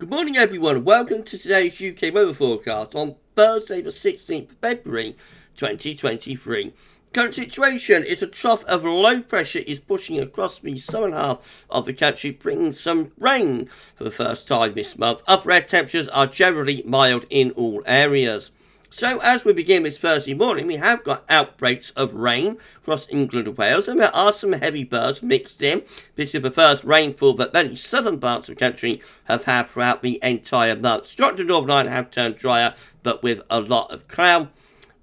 Good morning everyone and welcome to today's UK weather forecast on Thursday the 16th of February 2023. Current situation is a trough of low pressure is pushing across the southern half of the country, bringing some rain for the first time this month. Upper air temperatures are generally mild in all areas. So as we begin this Thursday morning, we have got outbreaks of rain across England and Wales, and there are some heavy bursts mixed in. This is the first rainfall that many southern parts of the country have had throughout the entire month. Scotland and Northern Ireland have turned drier, but with a lot of cloud.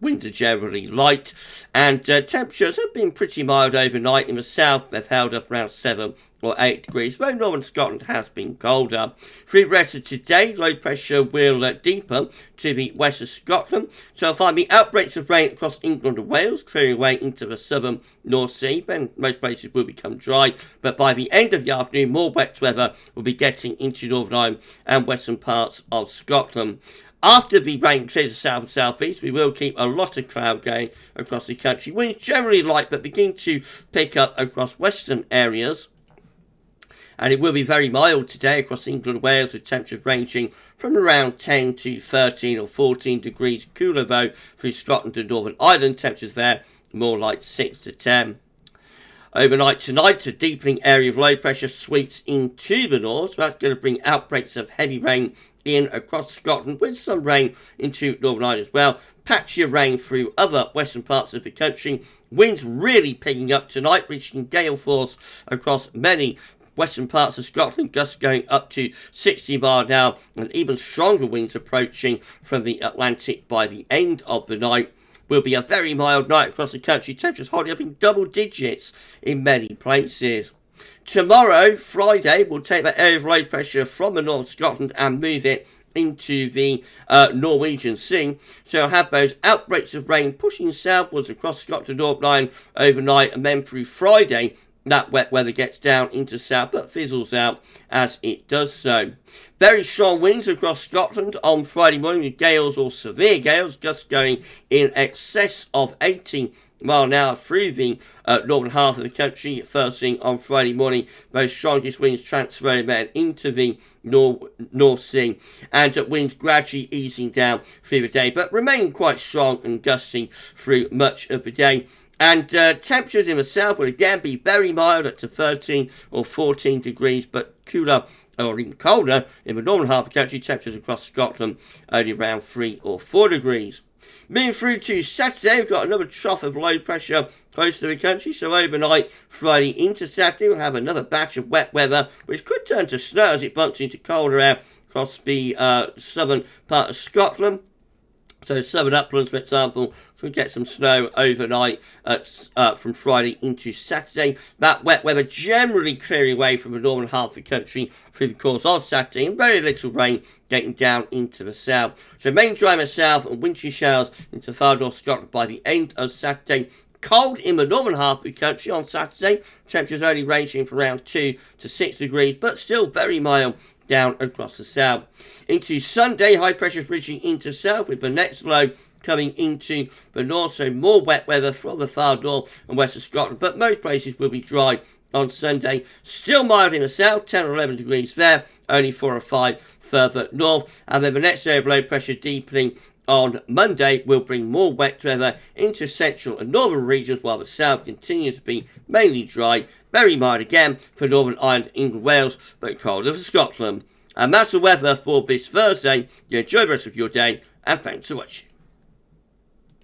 Winds are generally light, and temperatures have been pretty mild overnight. In the south, they've held up around 7 or 8 degrees, though northern Scotland has been colder. Through the rest of today, low pressure will deepen to the west of Scotland, so I'll find the outbreaks of rain across England and Wales, clearing away into the southern North Sea. Then most places will become dry, but by the end of the afternoon, more wet weather will be getting into Northern Ireland and western parts of Scotland. After the rain clears the south and southeast, we will keep a lot of cloud going across the country. Winds generally light, but begin to pick up across western areas. And it will be very mild today across England and Wales, with temperatures ranging from around 10 to 13 or 14 degrees cooler, though through Scotland and Northern Ireland, temperatures there more like 6 to 10. Overnight tonight, a deepening area of low pressure sweeps into the north, so that's going to bring outbreaks of heavy rain in across Scotland, with some rain into Northern Ireland as well. Patchy rain through other western parts of the country. Winds really picking up tonight, reaching gale force across many western parts of Scotland, gusts going up to 60 miles an hour, and even stronger winds approaching from the Atlantic by the end of the night. Will be a very mild night across the country. Temperatures holding up in double digits in many places. Tomorrow, Friday, we'll take that area of low pressure from the north of Scotland and move it into the Norwegian Sea. So I'll have those outbreaks of rain pushing southwards across Scotland and Northern Ireland overnight, and then through Friday, that wet weather gets down into south but fizzles out as it does so. Very strong winds across Scotland on Friday morning, with gales or severe gales, gusts going in excess of 80 miles an hour through the northern half of the country. First thing on Friday morning, those strongest winds transferring then into the North Sea, and winds gradually easing down through the day, but remain quite strong and gusting through much of the day. And temperatures in the south will again be very mild up to 13 or 14 degrees, but cooler or even colder in the northern half of the country. Temperatures across Scotland only around 3 or 4 degrees. Moving through to Saturday, we've got another trough of low pressure close to the country. So overnight, Friday into Saturday, we'll have another batch of wet weather, which could turn to snow as it bumps into colder air across the southern part of Scotland. So southern uplands, for example, could get some snow overnight from Friday into Saturday. That wet weather generally clearing away from the northern half of the country through the course of Saturday, and very little rain getting down into the south. So main dry in the south and wintry showers into far north Scotland by the end of Saturday. Cold in the northern half of the country on Saturday. Temperatures only ranging from around 2 to 6 degrees, but still very mild down across the south. Into Sunday, high pressure reaching into south, with the next low coming into the north, so more wet weather from the far north and west of Scotland, but most places will be dry on Sunday. Still mild in the south, 10 or 11 degrees there, only 4 or 5 further north, and then the next area of low pressure deepening on Monday will bring more wet weather into central and northern regions, while the south continues to be mainly dry. Very mild again for Northern Ireland, England, Wales, but colder for Scotland. And that's the weather for this Thursday. You enjoy the rest of your day, and thanks for watching.